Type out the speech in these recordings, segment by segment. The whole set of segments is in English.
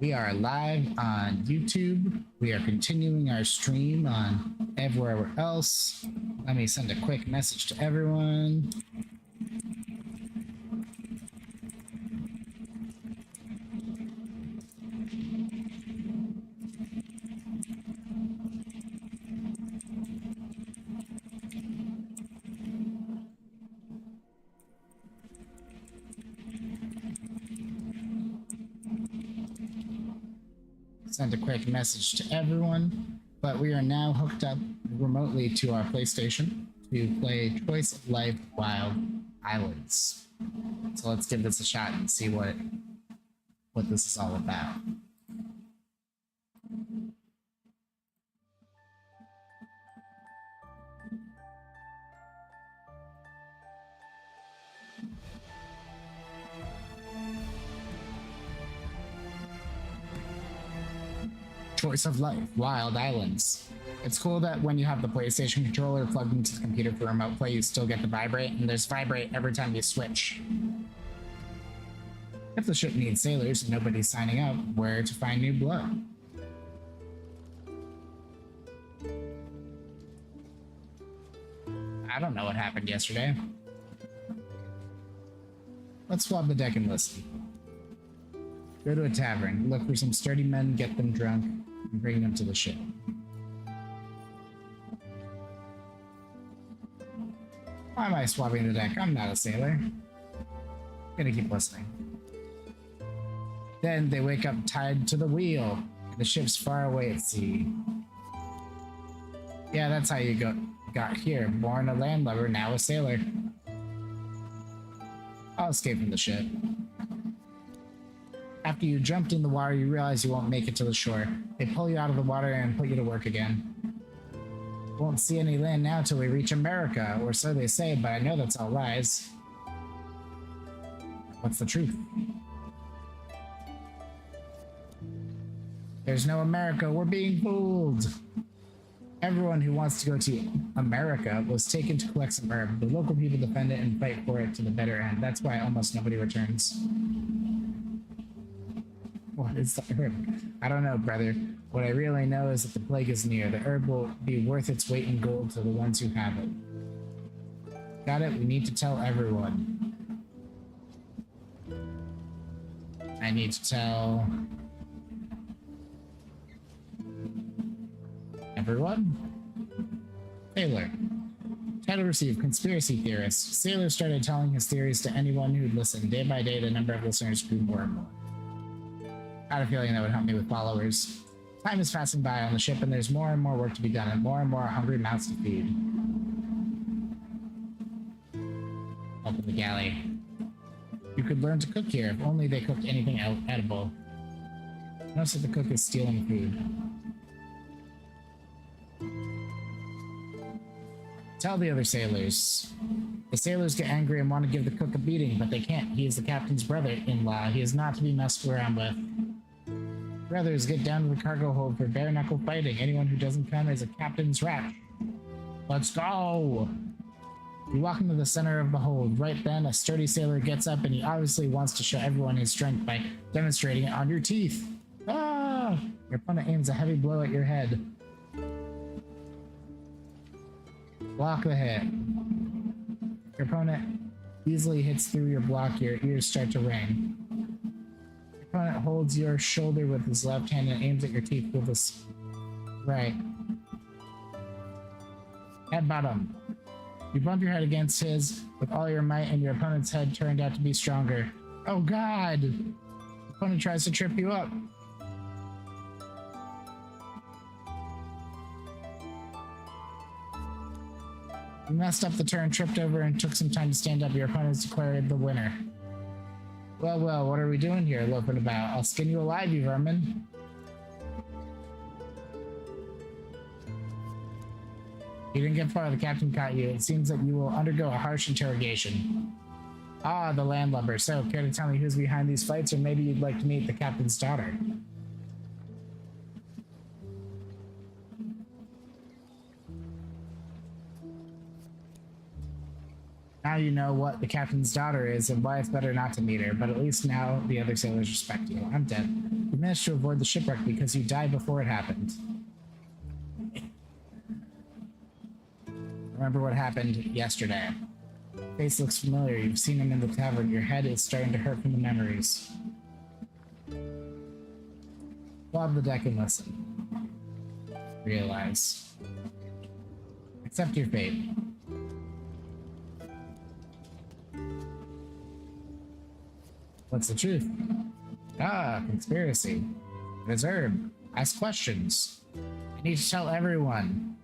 We are live on YouTube. We are continuing our stream on everywhere else. Let me send a quick message to everyone. Send a quick message to everyone, but we are now hooked up remotely to our PlayStation to play Choice of Life Wild Islands. So let's give this a shot and see what this is all about. Choice of Life Wild Islands. It's cool that when you have the PlayStation controller plugged into the computer for remote play, you still get the vibrate, and there's vibrate every time you switch. If the ship needs sailors and nobody's signing up, where to find new blood? I don't know what happened yesterday. Let's swab the deck and listen. Go to a tavern, look for some sturdy men, get them drunk, and bring them to the ship. Why am I swabbing the deck? I'm not a sailor. I'm gonna keep listening. Then they wake up tied to the wheel, and the ship's far away at sea. Yeah, that's how you got here. Born a landlubber, now a sailor. I'll escape from the ship. After you jumped in the water, you realize you won't make it to the shore. They pull you out of the water and put you to work again. Won't see any land now till we reach America, or so they say, but I know that's all lies. What's the truth? There's no America, we're being fooled! Everyone who wants to go to America was taken to collect some herb. The local people defend it and fight for it to the bitter end. That's why almost nobody returns. What is the herb? I don't know, brother. What I really know is that the plague is near. The herb will be worth its weight in gold to the ones who have it. Got it? We need to tell everyone. I need to tell... everyone? Taylor. Title received. Conspiracy theorist. Sailor started telling his theories to anyone who'd listen. Day by day, the number of listeners grew more and more. I had a feeling that would help me with followers. Time is passing by on the ship, and there's more and more work to be done, and more hungry mouths to feed. Open the galley. You could learn to cook here, if only they cooked anything edible. Notice that the cook is stealing food. Tell the other sailors. The sailors get angry and want to give the cook a beating, but they can't. He is the captain's brother-in-law. He is not to be messed around with. Brothers, get down to the cargo hold for bare-knuckle fighting. Anyone who doesn't come is a captain's rat. Let's go! You walk into the center of the hold. Right then, a sturdy sailor gets up, and he obviously wants to show everyone his strength by demonstrating it on your teeth. Ah! Your opponent aims a heavy blow at your head. Block the hit. Your opponent easily hits through your block. Your ears start to ring. Your opponent holds your shoulder with his left hand and aims at your teeth with his right. Headbutt him. You bump your head against his with all your might, and your opponent's head turned out to be stronger. Oh god! Your opponent tries to trip you up. You messed up the turn, tripped over, and took some time to stand up. Your opponent's declared the winner. Well, well, what are we doing here, loafing about? I'll skin you alive, you vermin. You didn't get far, the captain caught you. It seems that you will undergo a harsh interrogation. Ah, the landlubber. So, care to tell me who's behind these fights, or maybe you'd like to meet the captain's daughter? Now you know what the captain's daughter is and why it's better not to meet her, but at least now the other sailors respect you. I'm dead. You managed to avoid the shipwreck because you died before it happened. Remember what happened yesterday. Face looks familiar. You've seen him in the tavern. Your head is starting to hurt from the memories. Bob the deck and listen. Realize. Accept your fate. What's the truth? Ah, conspiracy. Reserve. Ask questions. I need to tell everyone.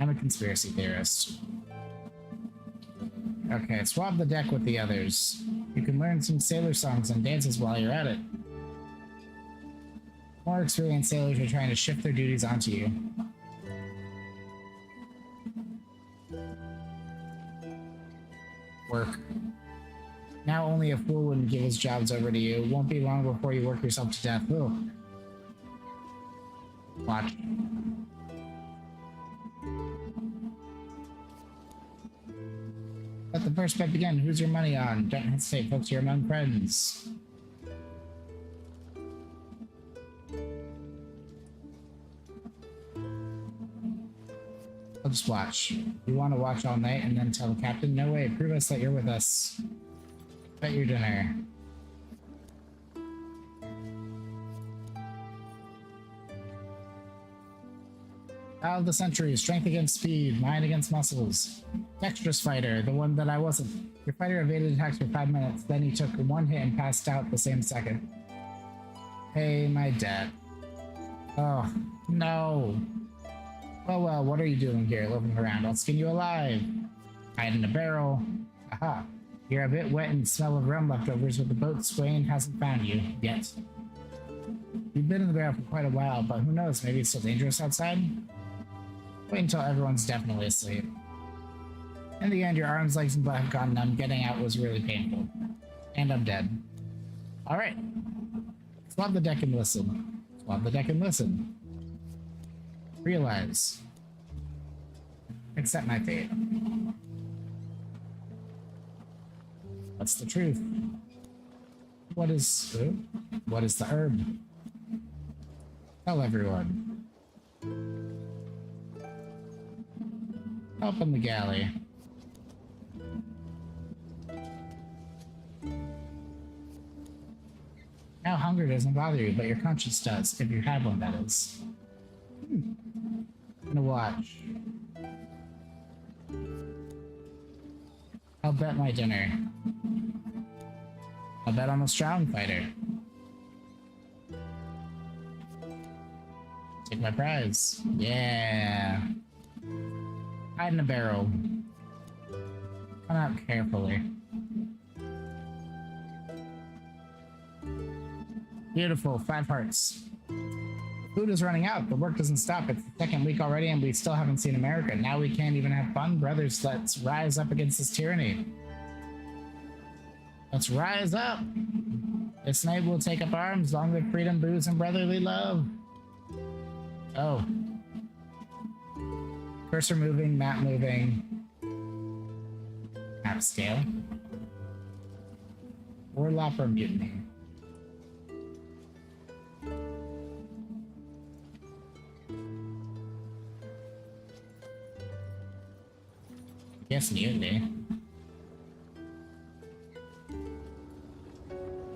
I'm a conspiracy theorist. Okay, swab the deck with the others. You can learn some sailor songs and dances while you're at it. More experienced sailors are trying to shift their duties onto you. Work. Now only a fool wouldn't give his jobs over to you. It won't be long before you work yourself to death. Ugh. Watch. Let the first bet begin. Who's your money on? Don't hesitate, folks. You're among friends. I'll just watch. You want to watch all night and then tell the captain? No way. Prove us that you're with us. Bet your dinner. Battle of the century. Strength against speed. Mind against muscles. Dexterous fighter. The one that I wasn't. Your fighter evaded attacks for 5 minutes. Then he took one hit and passed out the same second. Pay my debt. Oh, no. Well, what are you doing here, living around? I'll skin you alive. Hide in a barrel. Aha. You're a bit wet and smell of rum leftovers, but the boat swaying hasn't found you yet. You've been in the barrel for quite a while, but who knows, maybe it's still dangerous outside? Wait until everyone's definitely asleep. In the end, your arms, legs, and butt have gone numb. Getting out was really painful. And I'm dead. Alright. Swab the deck and listen. Swab the deck and listen. Realize. Accept my fate. What's the truth? What is the herb? Tell everyone. Help in the galley. Now hunger doesn't bother you, but your conscience does, if you have one, that is. I'm gonna watch. I'll bet my dinner. I'll bet on the strong fighter. Take my prize. Yeah. Hide in a barrel. Come out carefully. Beautiful. 5 hearts. Food is running out. The work doesn't stop. It's the 2nd week already and we still haven't seen America. Now we can't even have fun. Brothers, let's rise up against this tyranny. Let's rise up. This night we'll take up arms. Long live freedom, booze, and brotherly love. Oh. Cursor moving, map moving. Map scale. Warlap or mutiny. Yes, mutiny.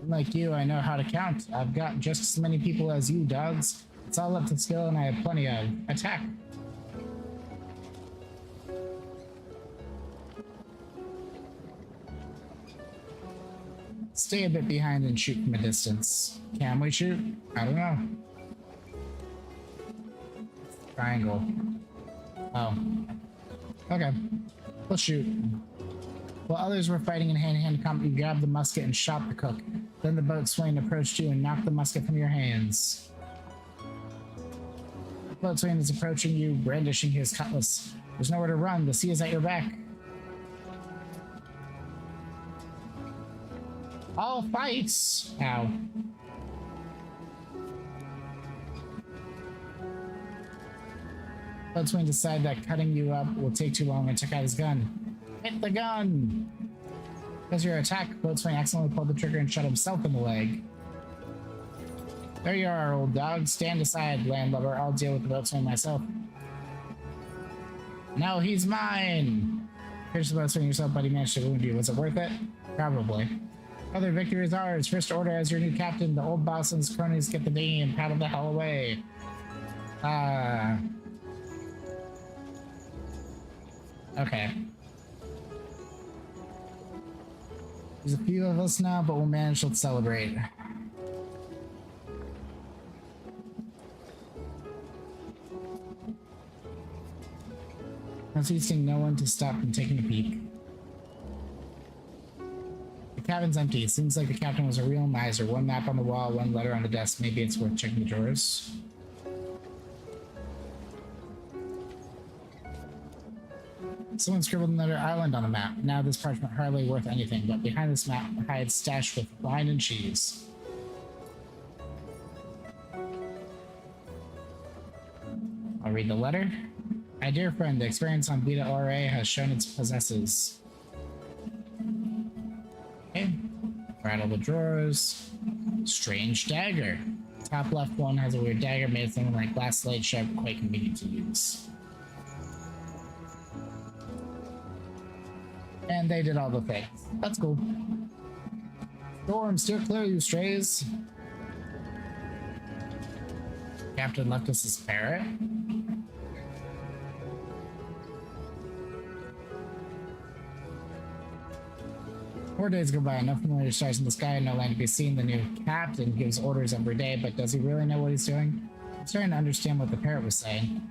Like you, I know how to count. I've got just as many people as you, dogs. It's all up to skill and I have plenty of. Attack! Stay a bit behind and shoot from a distance. Can we shoot? I don't know. Triangle. Oh. Okay. Let's shoot. While others were fighting in hand-to-hand combat, you grabbed the musket and shot the cook. Then the boat swain approached you and knocked the musket from your hands. The boat swain is approaching you, brandishing his cutlass. There's nowhere to run. The sea is at your back. All fights! Ow. Boatswain decided that cutting you up will take too long and took out his gun. Hit the gun! Because your attack, Boatswain accidentally pulled the trigger and shot himself in the leg. There you are, old dog. Stand aside, landlubber. I'll deal with the boatswain myself. No, he's mine! Finish the boatswain yourself, but he managed to wound you. Was it worth it? Probably. Other victory is ours. First order as your new captain. The old boss and his cronies get the dinghy and paddle the hell away. Okay. There's a few of us now, but we'll manage to celebrate. I'm seeing no one to stop from taking a peek. The cabin's empty. It seems like the captain was a real miser. One map on the wall, one letter on the desk. Maybe it's worth checking the drawers. Someone scribbled another island on the map. Now this parchment hardly worth anything, but behind this map hides stashed with wine and cheese. I'll read the letter. My dear friend, the experience on Beta RA has shown its possesses. Okay. Rattle the drawers. Strange dagger. Top left one has a weird dagger made of something like glass slate sharp, quite convenient to use. And they did all the things. That's cool. Storm, steer clear, you strays. Captain left us his parrot. 4 days go by, no familiar stars in the sky, no land to be seen. The new captain gives orders every day, but does he really know what he's doing? I'm starting to understand what the parrot was saying.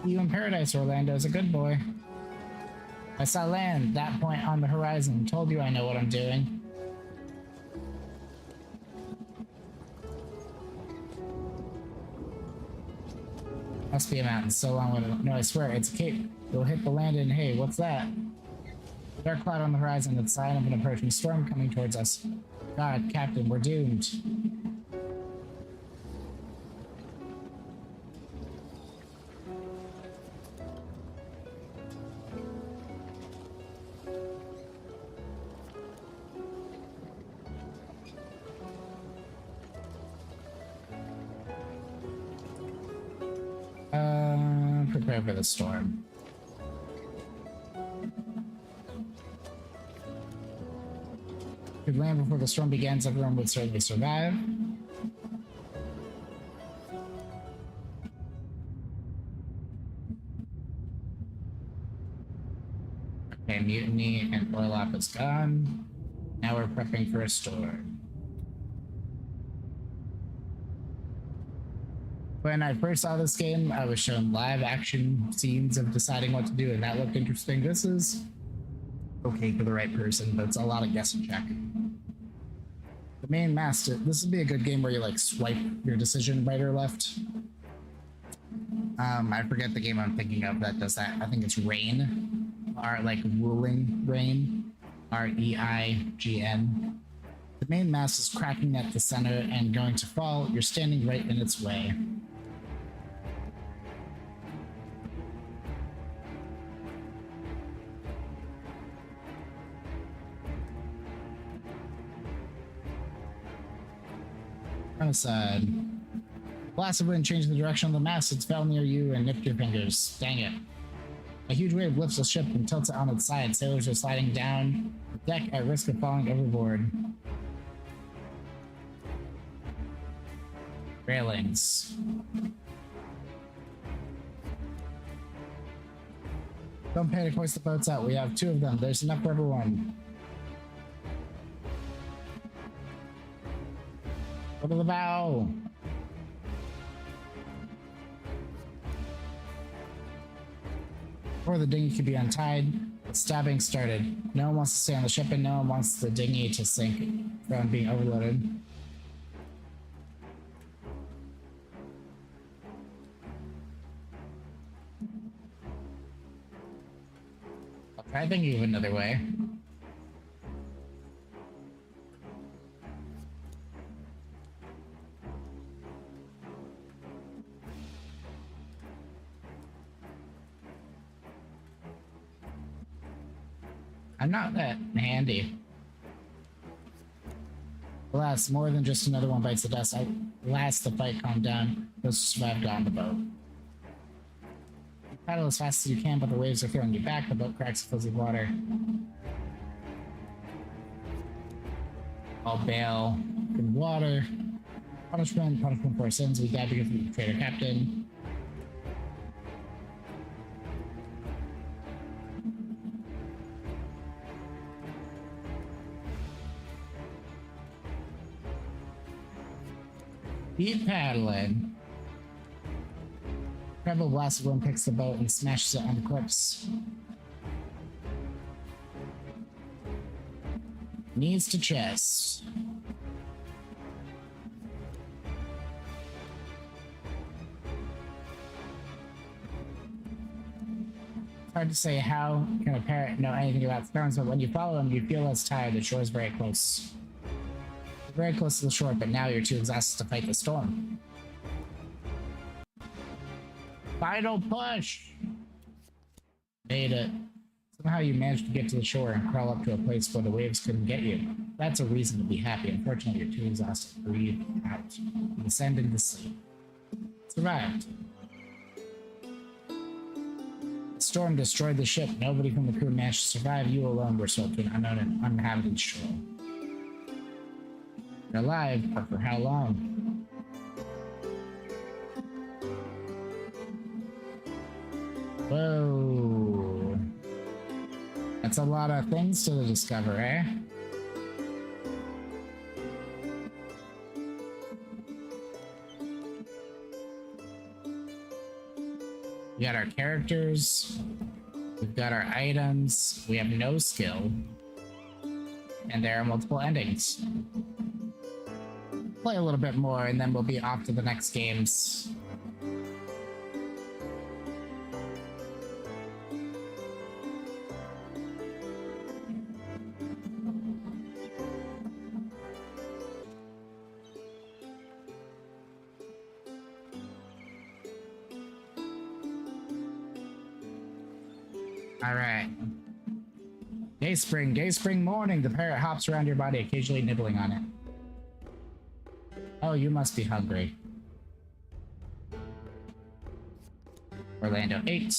You in paradise, Orlando's a good boy. I saw land, that point on the horizon. Told you I know what I'm doing. Must be a mountain, so long with it. No, I swear, it's a cape. You'll hit the land and hey, what's that? Dark cloud on the horizon, the sign of an approaching storm coming towards us. God, Captain, we're doomed. Prepare for the storm. If we land before the storm begins, everyone would certainly survive. Okay, mutiny and oil op is gone. Now we're prepping for a storm. When I first saw this game, I was shown live action scenes of deciding what to do, and that looked interesting. This is okay for the right person, but it's a lot of guess and check. The main master, this would be a good game where you like swipe your decision right or left. I forget the game I'm thinking of that does that. I think it's Reign, like ruling Reign, R-E-I-G-N. The main mast is cracking at the center and going to fall. You're standing right in its way. Aside. Blast of wind changed the direction of the mast. It fell near you and nipped your fingers. Dang it. A huge wave lifts the ship and tilts it on its side. Sailors are sliding down the deck at risk of falling overboard. Railings. Don't panic, hoist the boats out. We have 2 of them. There's enough for everyone. Go to the bow. Or the dinghy could be untied. The stabbing started. No one wants to stay on the ship and no one wants the dinghy to sink from being overloaded. I'll try thinking of another way. I'm not that handy. Alas, more than just another one bites the dust. Last the fight calmed down, those who survived got on the boat. You paddle as fast as you can, but the waves are throwing you back. The boat cracks, fills with water. I'll bail in water. Punishment for our sins. We died because we betrayed our captain. Keep paddling. Incredible blast wind picks the boat and smashes it on the cliffs. Knees to chest. It's hard to say how can a parrot know anything about storms, but when you follow them, you feel less tired. The shore is very close. You're very close to the shore, but now you're too exhausted to fight the storm. Final push! Made it. Somehow you managed to get to the shore and crawl up to a place where the waves couldn't get you. That's a reason to be happy. Unfortunately, you're too exhausted to breathe out. You descend into sleep. Survived. The storm destroyed the ship. Nobody from the crew managed to survive. You alone were swept to an unknown and uninhabited shore. You're alive, but for how long? Whoa. That's a lot of things to discover, eh? We got our characters, we've got our items, we have no skill, and there are multiple endings. Play a little bit more and then we'll be off to the next games. Alright. Day spring morning. The parrot hops around your body, occasionally nibbling on it. Oh, you must be hungry. Orlando 8.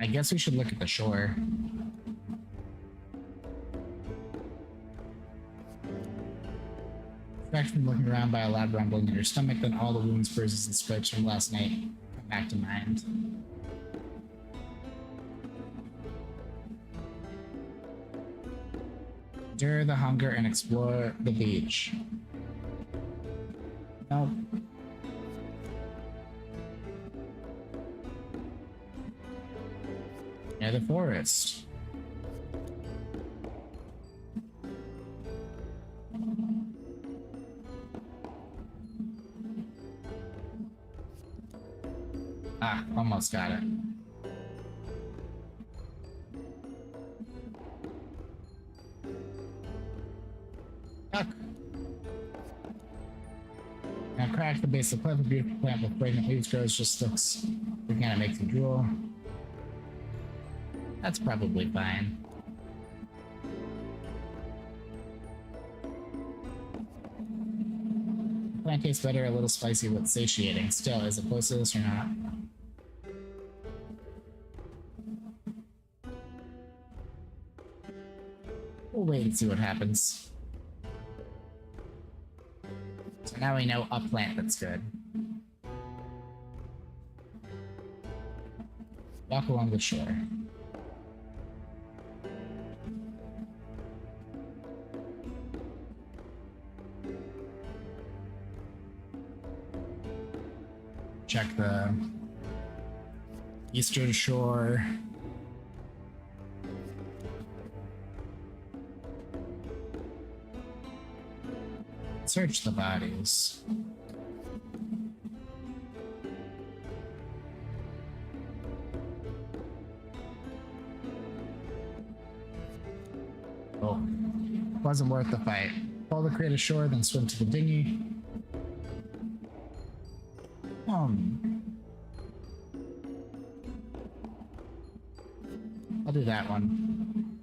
I guess we should look at the shore. From looking around by a loud rumbling in your stomach, then all the wounds, bruises, and scrapes from last night come back to mind. Endure the hunger and explore the beach. Nope. Near the forest. Ah, almost got it. Duck. Now crack the base of the cliff. A beautiful plant with fragrant leaves grows, just looks looking at it makes you drool. That's probably fine. The plant tastes better, a little spicy but satiating. Still, is it close to this or not? We'll wait and see what happens. So now we know a plant that's good. Walk along the shore. Check the eastern shore. Search the bodies. Oh, wasn't worth the fight. Follow the crate ashore, then swim to the dinghy. I'll do that one.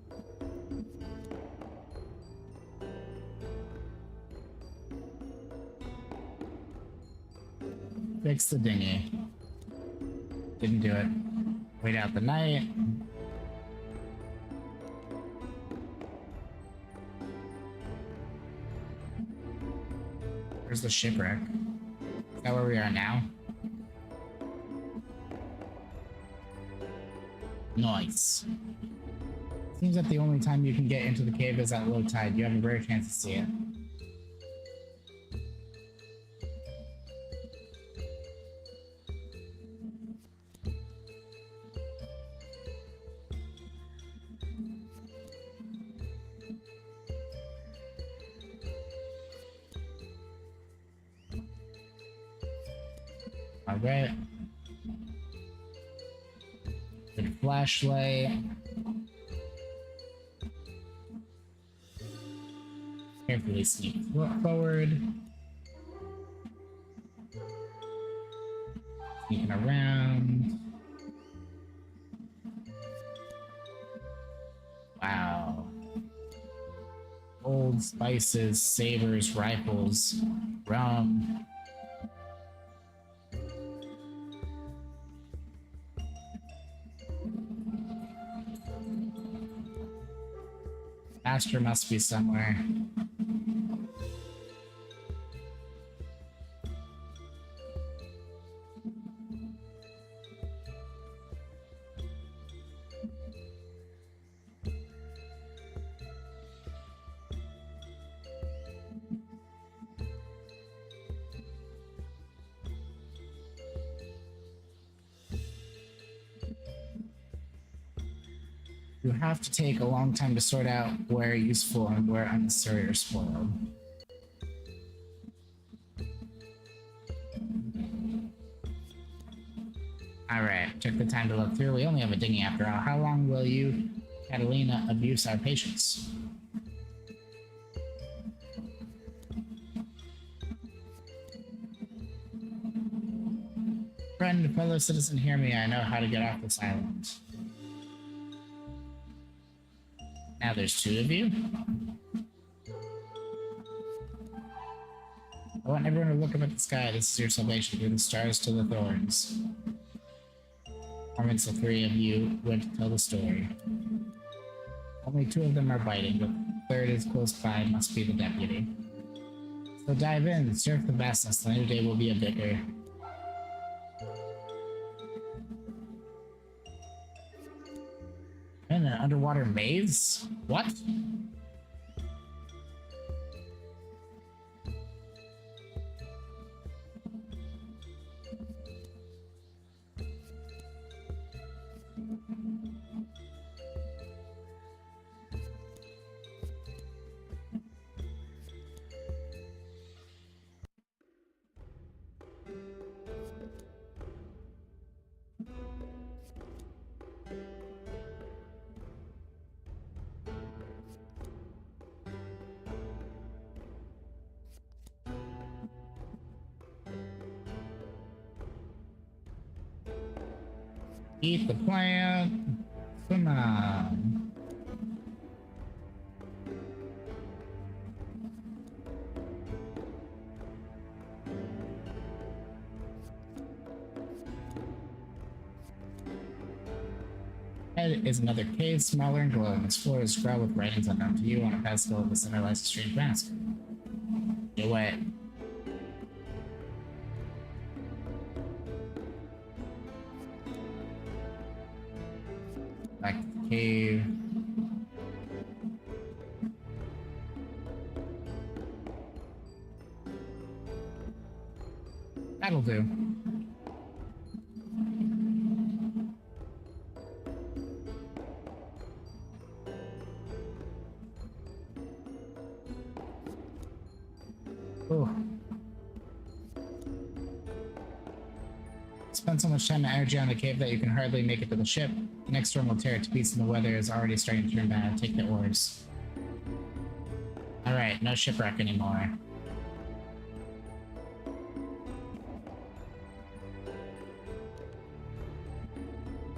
Fix the dinghy. Didn't do it. Wait out the night. Where's the shipwreck? Is that where we are now? Nice. Seems that the only time you can get into the cave is at low tide. You have a rare chance to see it. Alright. Good flashlight. Carefully sneak forward. Sneaking around. Wow. Gold, spices, sabers, rifles, rum. Master must be somewhere. You have to take a long time to sort out where useful and where unnecessary or spoiled. Alright, took the time to look through. We only have a dinghy after all. How long will you, Catalina, abuse our patience? Friend, fellow citizen, hear me. I know how to get off this island. Now there's two of you. I want everyone to look up at the sky. This is your salvation, through the stars to the thorns. Performance, the three of you went to tell the story. Only two of them are biting, but the third is close by, must be the deputy. So dive in, surf the vastness, the new day will be a bigger. In an underwater maze? What? Eat the plant. Come on. Head is another cave, smaller and glowing. Its floor is scrawled with writings unknown to you. On a pedestal of the center lies a strange mask. Do it. Back to the cave. That'll do. Oh. Spend so much time and energy on the cave that you can hardly make it to the ship. The next storm will tear it to pieces and the weather is already starting to turn bad. Take the oars. All right, no shipwreck anymore.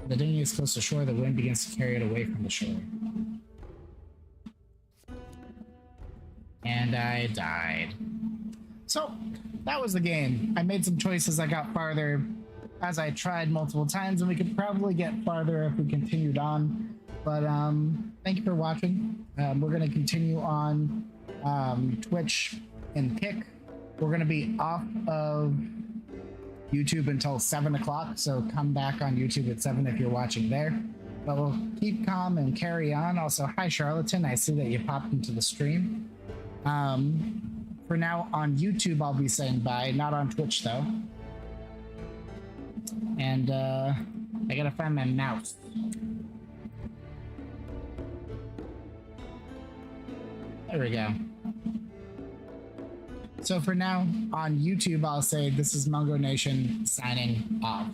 The dinghy is close to shore. The wind begins to carry it away from the shore. And I died. So, that was the game. I made some choices. I got farther as I tried multiple times, and we could probably get farther if we continued on. But thank you for watching. We're going to continue on Twitch and Kick. We're going to be off of YouTube until 7 o'clock, so come back on YouTube at 7 if you're watching there. But we'll keep calm and carry on. Also, hi Charlatan, I see that you popped into the stream. For now on YouTube, I'll be saying bye, not on Twitch though. And I gotta find my mouse. There we go. So for now on YouTube, I'll say this is Mongo Nation signing off.